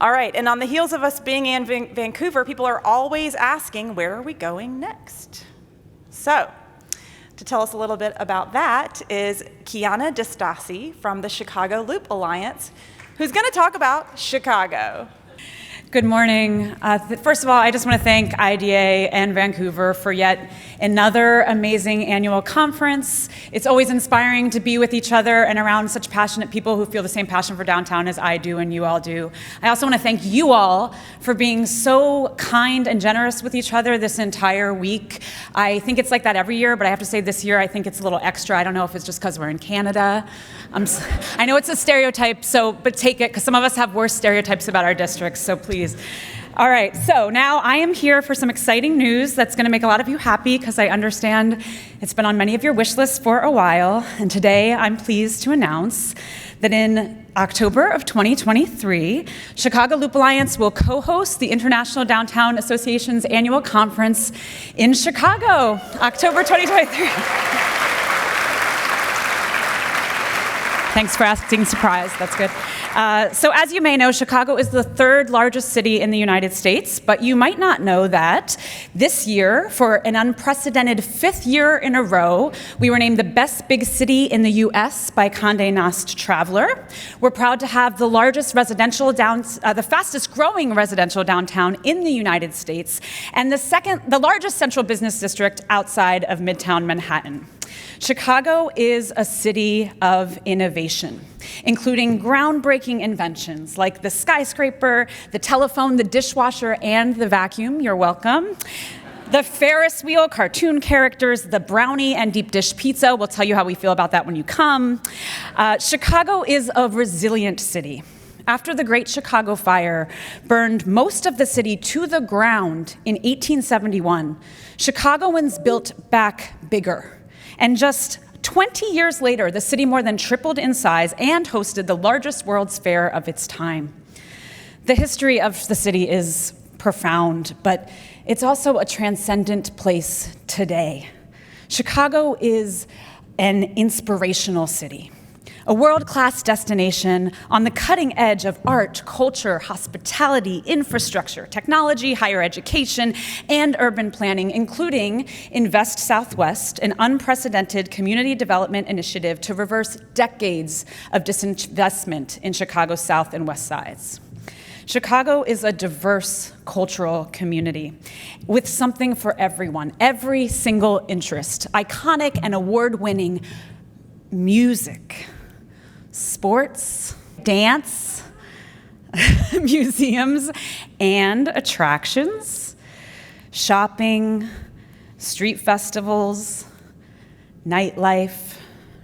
All right, and on the heels of us being in Vancouver, people are always asking, where are we going next? So, to tell us a little bit about that is Kiana DiStasi from the Chicago Loop Alliance, who's going to talk about Chicago. Good morning. First of all, I just want to thank IDA and Vancouver for yet another amazing annual conference. It's always inspiring to be with each other and around such passionate people who feel the same passion for downtown as I do and you all do. I also want to thank you all for being so kind and generous with each other this entire week. I think it's like that every year, but I have to say this year I think it's a little extra. I don't know if it's just because we're in Canada. I know it's a stereotype, but take it, because some of us have worse stereotypes about our districts, so please. All right, so now I am here for some exciting news that's going to make a lot of you happy, because I understand it's been on many of your wish lists for a while, and today I'm pleased to announce that in October of 2023, Chicago Loop Alliance will co-host the International Downtown Association's annual conference in Chicago, October 2023. Thanks for asking, surprise, that's good. So as you may know, Chicago is the third largest city in the United States, but you might not know that this year, for an unprecedented 5th year in a row, we were named the best big city in the US by Condé Nast Traveler. We're proud to have the the fastest growing residential downtown in the United States, and the largest central business district outside of Midtown Manhattan. Chicago is a city of innovation, including groundbreaking inventions like the skyscraper, the telephone, the dishwasher, and the vacuum. You're welcome. The Ferris wheel, cartoon characters, the brownie and deep dish pizza. We'll tell you how we feel about that when you come. Chicago is a resilient city. After the Great Chicago Fire burned most of the city to the ground in 1871, Chicagoans built back bigger. And just 20 years later, the city more than tripled in size and hosted the largest World's Fair of its time. The history of the city is profound, but it's also a transcendent place today. Chicago is an inspirational city, a world-class destination on the cutting edge of art, culture, hospitality, infrastructure, technology, higher education, and urban planning, including Invest Southwest, an unprecedented community development initiative to reverse decades of disinvestment in Chicago's South and West Sides. Chicago is a diverse cultural community with something for everyone, every single interest, iconic and award-winning music, sports, dance, museums and attractions, shopping, street festivals, nightlife,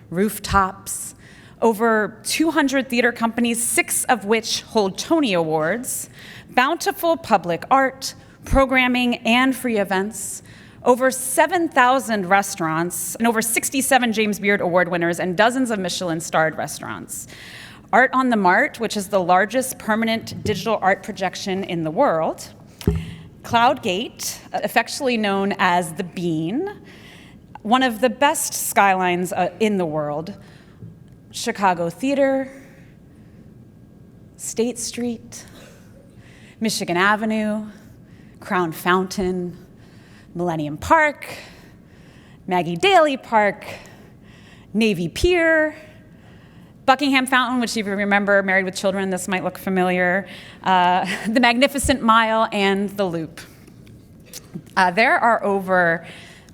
rooftops, over 200 theater companies, 6 of which hold Tony Awards, bountiful public art, programming, and free events, over 7,000 restaurants, and over 67 James Beard Award winners, and dozens of Michelin-starred restaurants. Art on the Mart, which is the largest permanent digital art projection in the world. Cloudgate, affectionately known as the Bean, one of the best skylines in the world. Chicago Theater, State Street, Michigan Avenue, Crown Fountain, Millennium Park, Maggie Daley Park, Navy Pier, Buckingham Fountain, which if you remember Married with Children, this might look familiar, the Magnificent Mile, and the Loop. There are over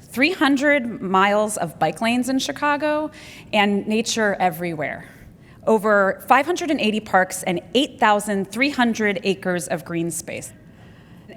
300 miles of bike lanes in Chicago and nature everywhere. Over 580 parks and 8,300 acres of green space.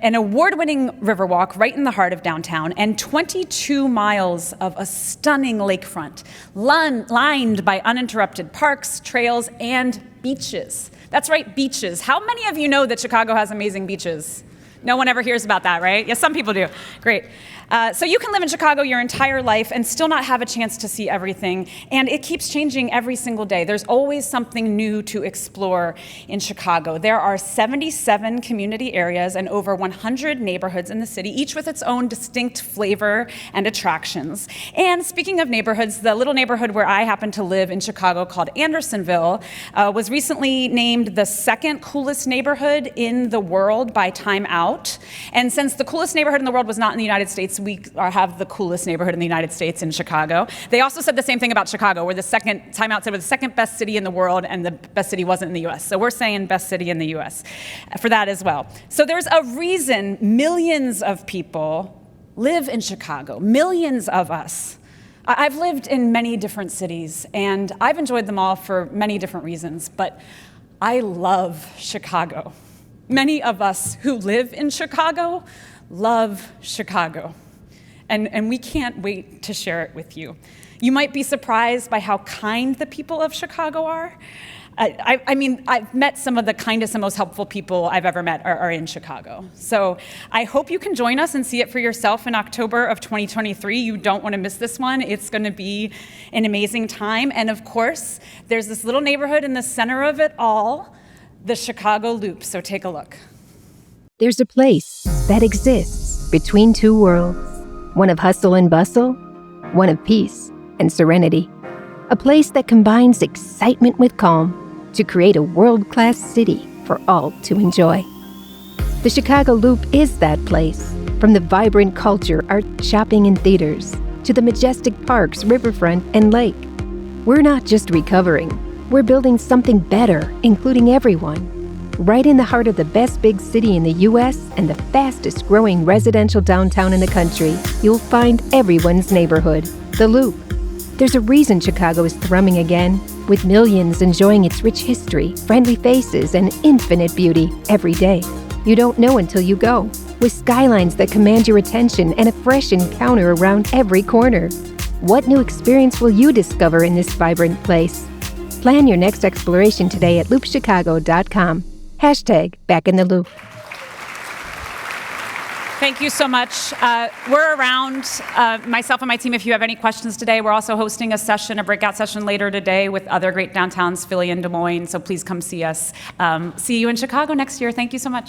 An award-winning Riverwalk right in the heart of downtown, and 22 miles of a stunning lakefront, lined by uninterrupted parks, trails, and beaches. That's right, beaches. How many of you know that Chicago has amazing beaches? No one ever hears about that, right? Yes, some people do. Great. So you can live in Chicago your entire life and still not have a chance to see everything, and it keeps changing every single day. There's always something new to explore in Chicago. There are 77 community areas and over 100 neighborhoods in the city, each with its own distinct flavor and attractions. And speaking of neighborhoods, the little neighborhood where I happen to live in Chicago called Andersonville was recently named the second coolest neighborhood in the world by Time Out. And since the coolest neighborhood in the world was not in the United States, we have the coolest neighborhood in the United States in Chicago. They also said the same thing about Chicago. We're the second, Time Out said we're the second best city in the world, and the best city wasn't in the US. So we're saying best city in the US for that as well. So there's a reason millions of people live in Chicago, millions of us. I've lived in many different cities, and I've enjoyed them all for many different reasons, but I love Chicago. Many of us who live in Chicago love Chicago, and we can't wait to share it with you. You might be surprised by how kind the people of Chicago are. I mean, I've met some of the kindest and most helpful people I've ever met are in Chicago. So I hope you can join us and see it for yourself in October of 2023. You don't want to miss this one. It's going to be an amazing time. And of course, there's this little neighborhood in the center of it all, the Chicago Loop. So take a look. There's a place that exists between two worlds, one of hustle and bustle, one of peace and serenity. A place that combines excitement with calm to create a world-class city for all to enjoy. The Chicago Loop is that place, from the vibrant culture, art, shopping, and theaters, to the majestic parks, riverfront, and lake. We're not just recovering, we're building something better, including everyone. Right in the heart of the best big city in the U.S. and the fastest growing residential downtown in the country, you'll find everyone's neighborhood, the Loop. There's a reason Chicago is thrumming again, with millions enjoying its rich history, friendly faces, and infinite beauty every day. You don't know until you go, with skylines that command your attention and a fresh encounter around every corner. What new experience will you discover in this vibrant place? Plan your next exploration today at loopchicago.com. #Back in the Loop. Thank you so much. We're around, myself and my team, if you have any questions today. We're also hosting a breakout session later today with other great downtowns, Philly and Des Moines, so please come see us. See you in Chicago next year. Thank you so much.